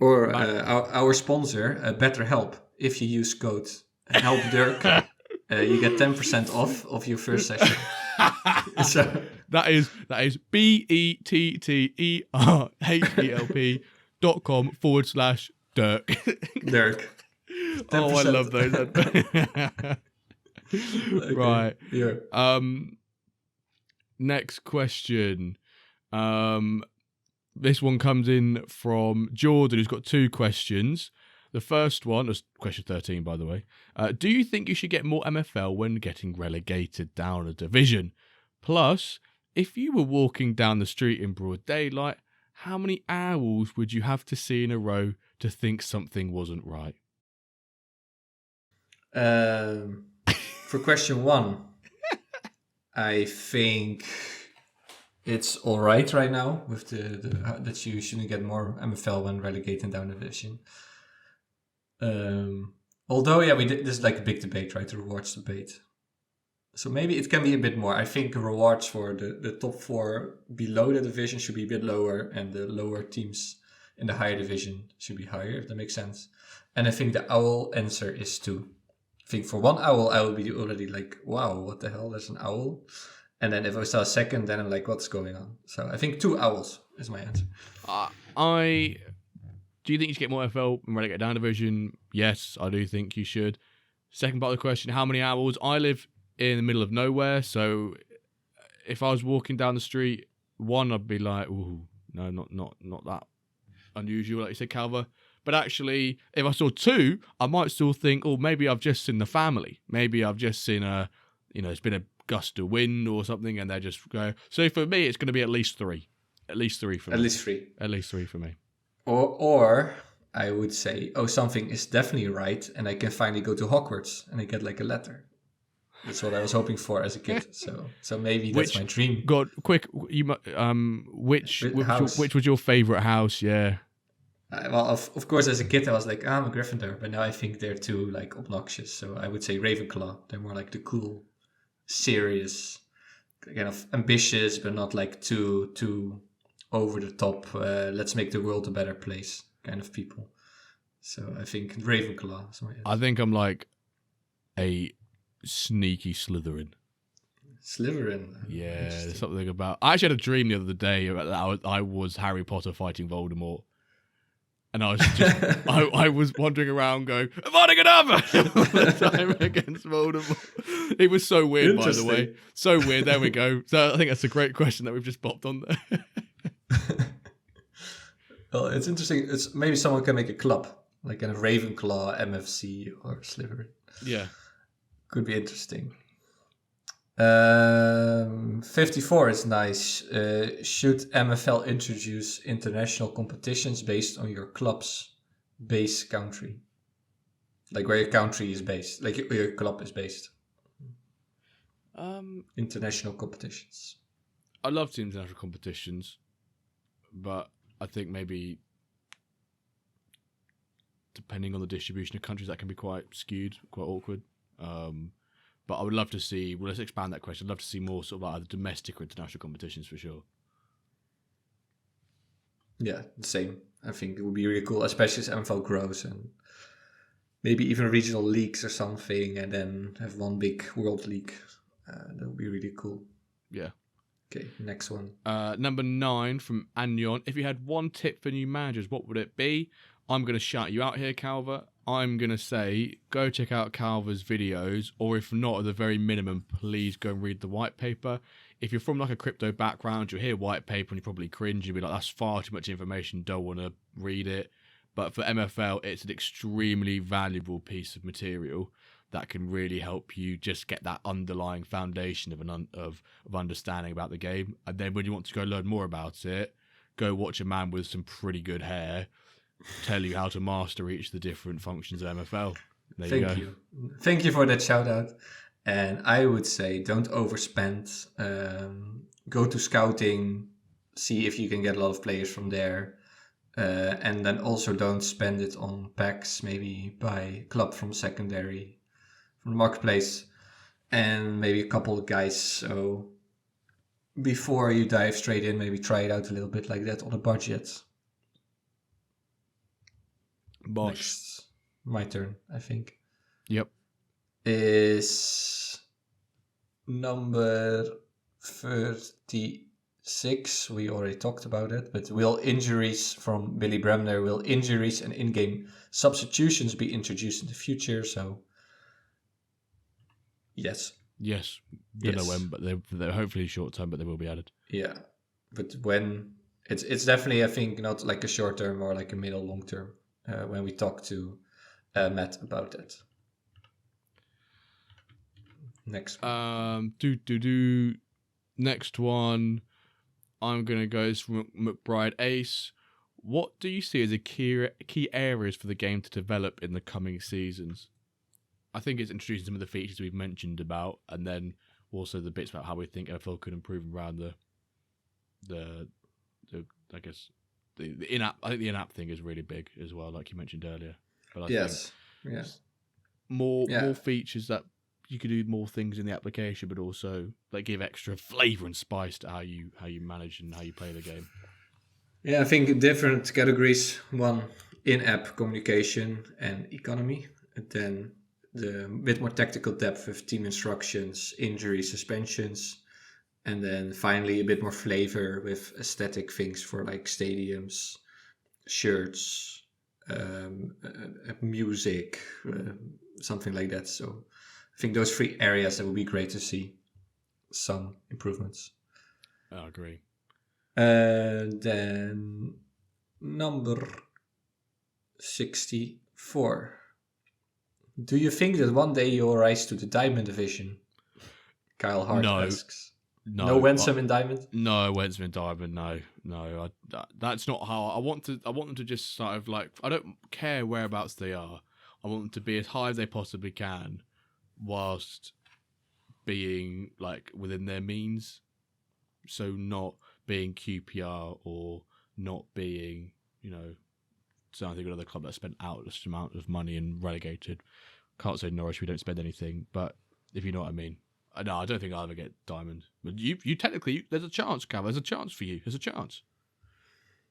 Or our sponsor, BetterHelp. If you use code HelpDirk, you get 10% off of your first session. So that is BetterHelp.com/Dirk. Dirk. 10%. Oh, I love those. Okay, Right. yeah. Next question. This one comes in from Jordan, who's got 2 questions. The first one is question 13, by the way. Do you think you should get more MFL when getting relegated down a division? Plus, if you were walking down the street in broad daylight, how many owls would you have to see in a row to think something wasn't right? For question 1, I think it's all right now with the that you shouldn't get more MFL when relegating down the division. Although, yeah, we did this is like a big debate, right? The rewards debate. So maybe it can be a bit more. I think rewards for the top 4 below the division should be a bit lower, and the lower teams in the higher division should be higher, if that makes sense. And I think the owl answer is 2. I think for 1 owl, I will be already like, wow, what the hell? There's an owl. And then if I saw a second, then I'm like, what's going on? So I think 2 owls is my answer. Do you think you should get more MFL and relegate down division? Yes, I do think you should. Second part of the question, how many owls? I live in the middle of nowhere, so if I was walking down the street, 1, I'd be like, ooh, no, not that unusual, like you said, Calva. But actually, if I saw 2, I might still think, oh, maybe I've just seen the family. Maybe I've just seen it's been a gust of wind or something, and they just go. So for me, it's going to be at least 3. At least 3 for me. At least 3. At least 3 for me. Or I would say, oh, something is definitely right, and I can finally go to Hogwarts and I get like a letter. That's what I was hoping for as a kid. So maybe that's my dream. God, quick, which was your favorite house? Yeah. Well, of course, as a kid, I was like, I'm a Gryffindor, but now I think they're too like obnoxious. So I would say Ravenclaw. They're more like the cool, serious, kind of ambitious, but not like too over the top. Let's make the world a better place kind of people. So I think Ravenclaw is my answer. I think I'm like a sneaky Slytherin. Slytherin. Yeah, there's something about. I actually had a dream the other day about that. I was Harry Potter fighting Voldemort. And I was just, I was wandering around going, Avada all the time against Voldemort. It was so weird, by the way. So weird. There we go. So I think that's a great question that we've just popped on there. Well, it's interesting. It's maybe someone can make a club, like a Ravenclaw, MFC, or Slytherin. Yeah. Could be interesting. 54 is nice. Should MFL introduce international competitions based on your club's base country? Like where your country is based, like where your club is based. International competitions. I love to international competitions, but I think maybe depending on the distribution of countries, that can be quite skewed, quite awkward. But I would love to see, let's expand that question. I'd love to see more sort of like either domestic or international competitions for sure. Yeah, the same. I think it would be really cool, especially as MFL grows, and maybe even regional leagues or something, and then have one big world league. That would be really cool. Yeah. Okay, next one. Number 9 from Anyon. If you had one tip for new managers, what would it be? I'm going to shout you out here, Calva. I'm going to say, go check out Calva's videos, or if not, at the very minimum, please go and read the white paper. If you're from like a crypto background, you'll hear white paper and you probably cringe. You'll be like, that's far too much information, don't want to read it. But for MFL, it's an extremely valuable piece of material that can really help you just get that underlying foundation of understanding about the game. And then when you want to go learn more about it, go watch a man with some pretty good hair tell you how to master each of the different functions of MFL. Thank you. Thank you for that shout out. And I would say don't overspend. Go to scouting, see if you can get a lot of players from there. And then also don't spend it on packs, maybe buy club from secondary, from the marketplace, and maybe a couple of guys. So before you dive straight in, maybe try it out a little bit like that on a budget. Bosh. Next, my turn, I think. Yep. Is number 36. We already talked about it, but will injuries from Billy Bremner, will injuries and in-game substitutions be introduced in the future? So Yes. Yes. Don't know Yes. when, but they're hopefully short term, but they will be added. Yeah. But when it's definitely, I think, not like a short term or like a middle long term. When we talk to Matt about that. Next one. Next one, I'm gonna go from McBride Ace. What do you see as a key areas for the game to develop in the coming seasons? I think it's introducing some of the features we've mentioned about, and then also the bits about how we think MFL could improve around the I guess the in-app. I think the in-app thing is really big as well, like you mentioned earlier. But I Yes. think Yeah. more features that you could do more things in the application, but also like give extra flavor and spice to how you manage and how you play the game. Yeah, I think different categories. One, in-app communication and economy. And then the bit more tactical depth with team instructions, injury, suspensions. And then finally a bit more flavor with aesthetic things for like stadiums, shirts, music, something like that. So I think those 3 areas, that would be great to see some improvements. I agree. Then number 64. Do you think that one day you'll rise to the Diamond Division? Kyle Hart asks. No Wensum in Diamond? No Wensum in Diamond. No. That's not how I want to. I want them to just sort of like. I don't care whereabouts they are. I want them to be as high as they possibly can, whilst being like within their means. So not being QPR or not being, something another club that spent outless amount of money and relegated. Can't say Norwich, we don't spend anything, but if you know what I mean. No, I don't think I'll ever get Diamond. But you technically, there's a chance, Cav. There's a chance for you. There's a chance.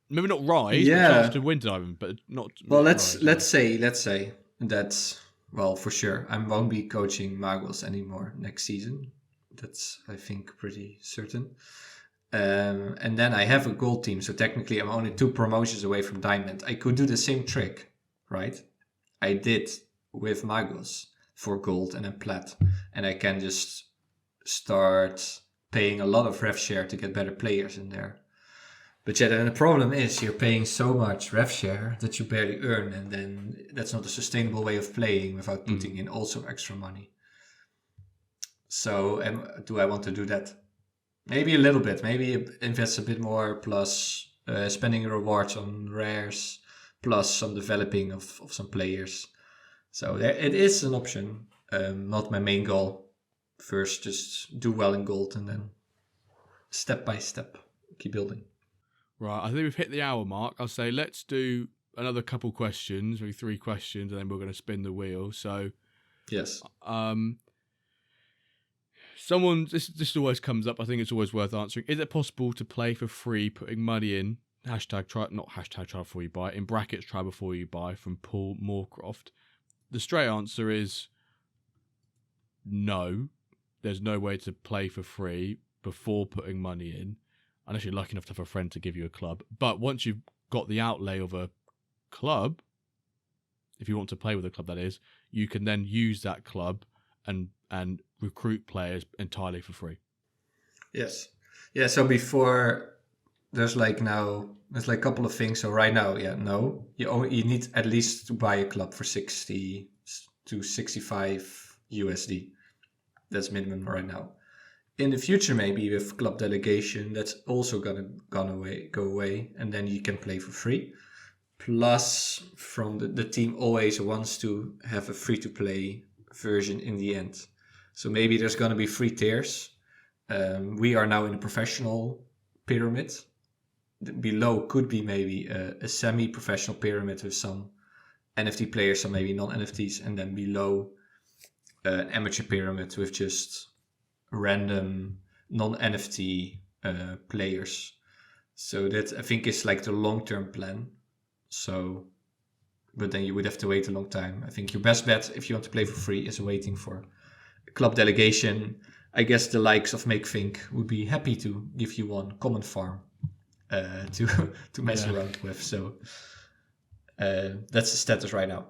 Maybe not rise, but a chance to win Diamond, but not. Well, let's say that. Well, for sure, I won't be coaching Magos anymore next season. That's, I think, pretty certain. And then I have a gold team, so technically I'm only 2 promotions away from Diamond. I could do the same trick, right? I did with Magos for gold and then plat, and I can just start paying a lot of rev share to get better players in there. But yeah, then the problem is you're paying so much rev share that you barely earn, and then that's not a sustainable way of playing without putting in also extra money. So do I want to do that? Maybe a little bit. Maybe invest a bit more, plus spending rewards on rares, plus some developing of some players. So it is an option. Not my main goal. First, just do well in gold, and then step by step keep building. Right, I think we've hit the hour mark. I'll say let's do another couple questions, maybe 3 questions, and then we're going to spin the wheel. So, yes. This always comes up. I think it's always worth answering. Is it possible to play for free, putting money in? #try before you buy. In brackets, try before you buy. From Paul Moorcroft. The straight answer is no. There's no way to play for free before putting money in, unless you're lucky enough to have a friend to give you a club. But once you've got the outlay of a club, if you want to play with a club, that is, you can then use that club and recruit players entirely for free. Yes. Yeah, so before there's like a couple of things. So right now, you need at least to buy a club for 60 to 65 USD. That's minimum right now. In the future, maybe with club delegation, that's also gonna go away, and then you can play for free. Plus, from the team always wants to have a free-to-play version in the end. So maybe there's gonna be 3 tiers. We are now in the professional pyramid. Below could be maybe a semi-professional pyramid with some NFT players, some maybe non-NFTs, and then below an amateur pyramid with just random non-NFT players. So that, I think, is like the long-term plan. So, but then you would have to wait a long time. I think your best bet, if you want to play for free, is waiting for a club delegation. I guess the likes of MakeThink would be happy to give you one common farm to mess around with. So that's the status right now.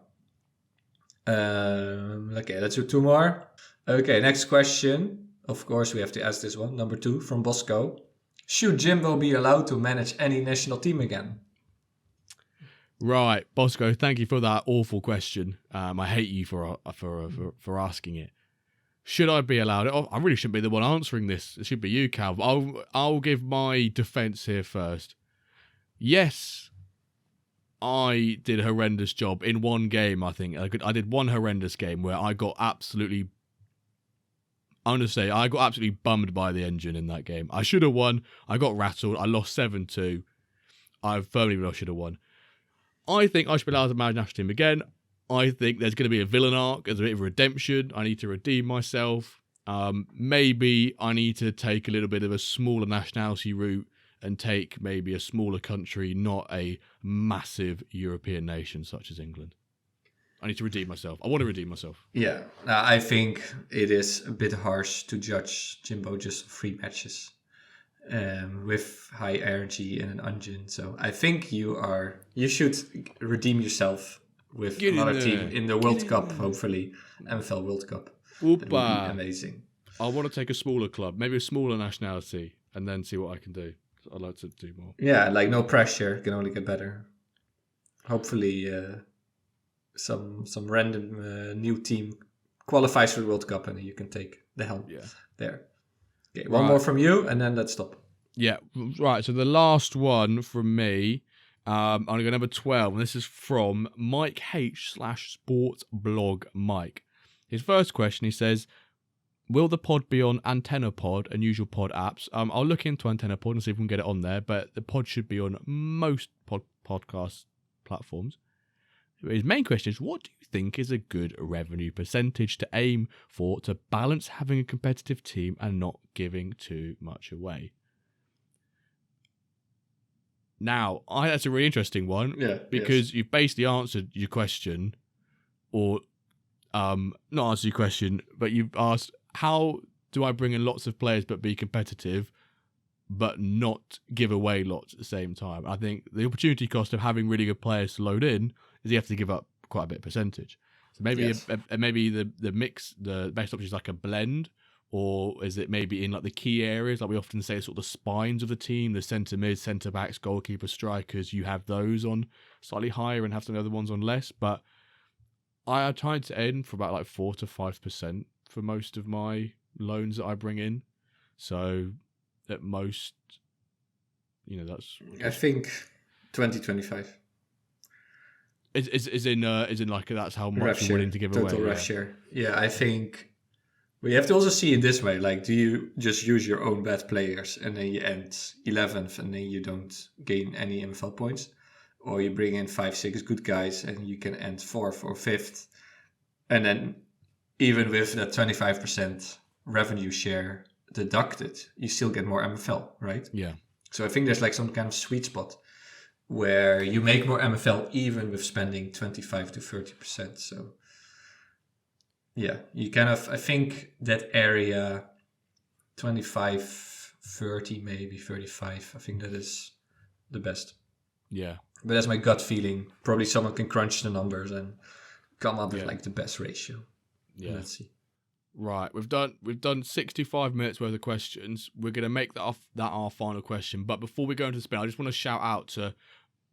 Okay, let's do 2 more. Okay, next question. Of course, we have to ask this one. Number 2 from Bosco. Should Jimbo be allowed to manage any national team again? Right, Bosco, thank you for that awful question. I hate you for asking it. Should I be allowed it? Oh, I really shouldn't be the one answering this. It should be you, Cal. I'll give my defence here first. Yes, I did a horrendous job in one game. I think I did one horrendous game where I got absolutely. I'm going to say I got absolutely bummed by the engine in that game. I should have won. I got rattled. I lost 7-2. I firmly believe I should have won. I think I should be allowed to manage national team again. I think there's going to be a villain arc. There's a bit of redemption. I need to redeem myself. Maybe I need to take a little bit of a smaller nationality route and take maybe a smaller country, not a massive European nation such as England. I need to redeem myself. I want to redeem myself. Yeah, I think it is a bit harsh to judge Jimbo just 3 matches with high energy and an engine. So I think you should redeem yourself with another team in the World Cup, hopefully. MFL World Cup. That would be amazing. I want to take a smaller club, maybe a smaller nationality, and then see what I can do. I'd like to do more. Yeah, like no pressure. Can only get better. Hopefully some random new team qualifies for the World Cup and you can take the helm there. Okay, one more from you and then let's stop. Yeah, right. So the last one from me, I'm going to go number 12, and this is from Mike H /sports blog Mike. His first question, he says, will the pod be on Antenna Pod and usual pod apps? I'll look into Antenna Pod and see if we can get it on there, but the pod should be on most podcast platforms. His main question is, what do you think is a good revenue percentage to aim for to balance having a competitive team and not giving too much away? Now, that's a really interesting one because you've basically answered your question, or not answered your question, but you've asked, how do I bring in lots of players but be competitive but not give away lots at the same time? I think the opportunity cost of having really good players to load in is you have to give up quite a bit of percentage. So maybe maybe the mix, the best option is like a blend, or is it maybe in like the key areas, like we often say, sort of the spines of the team, the centre mid, centre backs, goalkeeper, strikers, you have those on slightly higher and have some other ones on less. But I tried to aim for about like 4 to 5% for most of my loans that I bring in. So at most, that's. I think 20-25. Is in like that's how much you're willing to give away. Total ref share. Yeah, I think we have to also see it this way. Like, do you just use your own bad players and then you end 11th and then you don't gain any MFL points? Or you bring in 5-6 good guys and you can end 4th or 5th. And then even with that 25% revenue share deducted, you still get more MFL, right? Yeah. So I think there's like some kind of sweet spot where you make more MFL even with spending 25 to 30%. So yeah, you kind of, I think that area 25, 30, maybe 35, I think that is the best. Yeah. But that's my gut feeling. Probably someone can crunch the numbers and come up with like the best ratio. Yeah. Let's see. Right, we've done 65 minutes worth of questions. We're going to make that our final question. But before we go into the spin, I just want to shout out to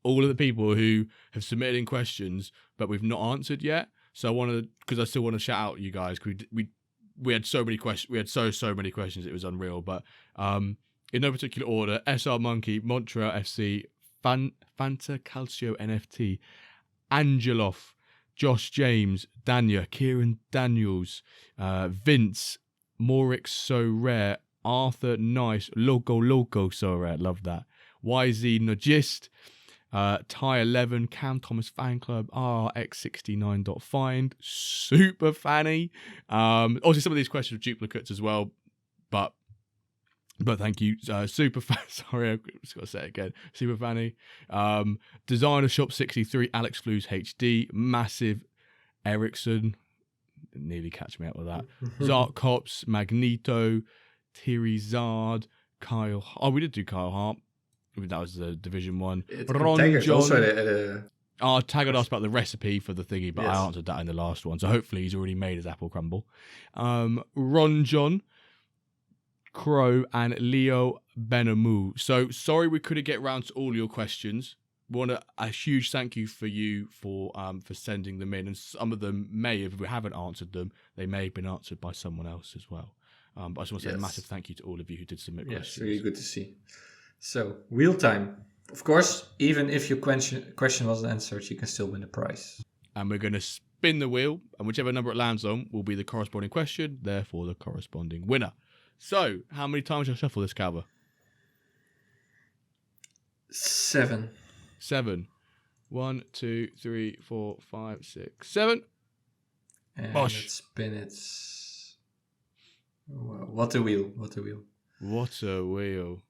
all of the people who have submitted in questions, but we've not answered yet. So because I still want to shout out you guys. We had so many questions. We had so many questions. It was unreal. But in no particular order: SR Monkey, Montreal FC, Fanta Calcio NFT, Angelov, Josh James, Dania, Kieran Daniels, Vince, Morix So Rare, Arthur Nice, Loco So Rare, love that. YZ Nogist, Ty 11, Cam Thomas Fan Club, RX69.find, Super Fanny. Obviously, some of these questions are duplicates as well, but thank you, Super Fan. Sorry, I've just got to say it again. Super Fanny, Designer Shop 63, Alex Flues HD, Massive Ericsson. Nearly catch me up with that. Zark Cops, Magneto, Thierry Zard, Kyle. Oh, we did do Kyle Hart. That was the Division 1. Ron John. Also Taggart asked about the recipe for the thingy, but Yes. I answered that in the last one. So hopefully he's already made his apple crumble. Ron John, Crow, and Leo Benamu. So sorry we couldn't get round to all your questions. We want a huge thank you for sending them in, and some of them may, if we haven't answered them, they may have been answered by someone else as well. But I just want to say a massive thank you to all of you who did submit questions. Yes, really good to see. So, wheel time. Of course, even if your question wasn't answered, you can still win the prize. And we're going to spin the wheel, and whichever number it lands on will be the corresponding question, therefore the corresponding winner. So, how many times shall I shuffle this, Calva? 7. 7. 1, 2, 3, 4, 5, 6, 7. And Bosh. let's spin it. Wow, what a wheel. What a wheel.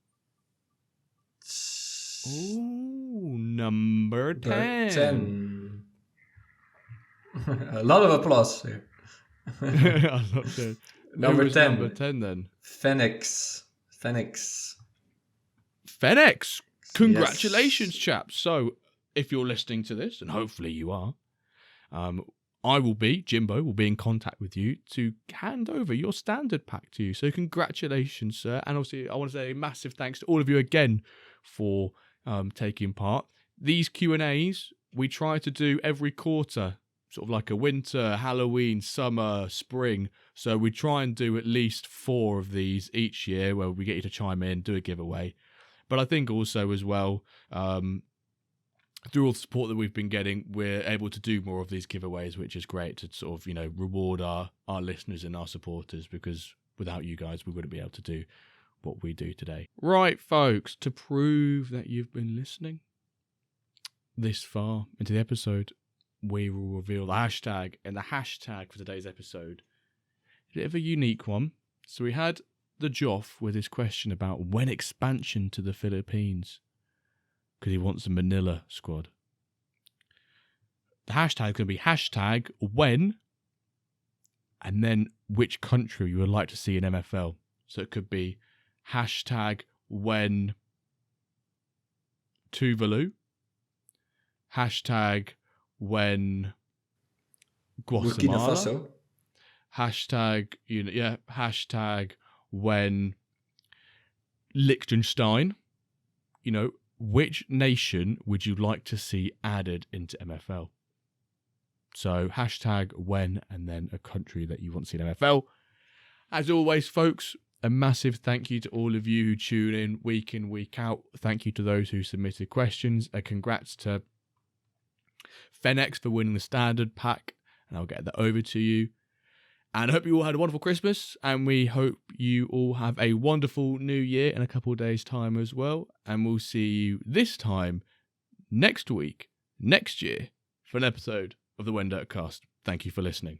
Ooh, number 10. 10. A lot of applause here. I'm not sure. Number 10. Number 10 then. Phoenix. Fenix. Congratulations, chaps. So, if you're listening to this, and hopefully you are, Jimbo will be in contact with you to hand over your standard pack to you. So congratulations, sir. And obviously I want to say a massive thanks to all of you again for taking part. These Q&As we try to do every quarter, sort of like a winter, Halloween, summer, spring. So we try and do at least 4 of these each year where we get you to chime in, do a giveaway. But I think also as well, through all the support that we've been getting, we're able to do more of these giveaways, which is great to sort of, reward our listeners and our supporters, because without you guys, we wouldn't be able to do what we do today. Right, folks, to prove that you've been listening this far into the episode, we will reveal the hashtag, and the hashtag for today's episode is a bit of a unique one. So we had the Joff with his question about when expansion to the Philippines, because he wants a Manila squad. The hashtag is going to be hashtag when, and then which country you would like to see in MFL. So it could be hashtag when Tuvalu, hashtag when Burkina Guatemala, Faso. hashtag when Liechtenstein. Which nation would you like to see added into MFL? So hashtag when, and then a country that you want to see in MFL. As always, folks, a massive thank you to all of you who tune in, week out. Thank you to those who submitted questions. A congrats to Fenix for winning the standard pack, and I'll get that over to you. And I hope you all had a wonderful Christmas, and we hope you all have a wonderful New Year in a couple of days' time as well. And we'll see you this time next week, next year, for an episode of the Wendert Cast. Thank you for listening.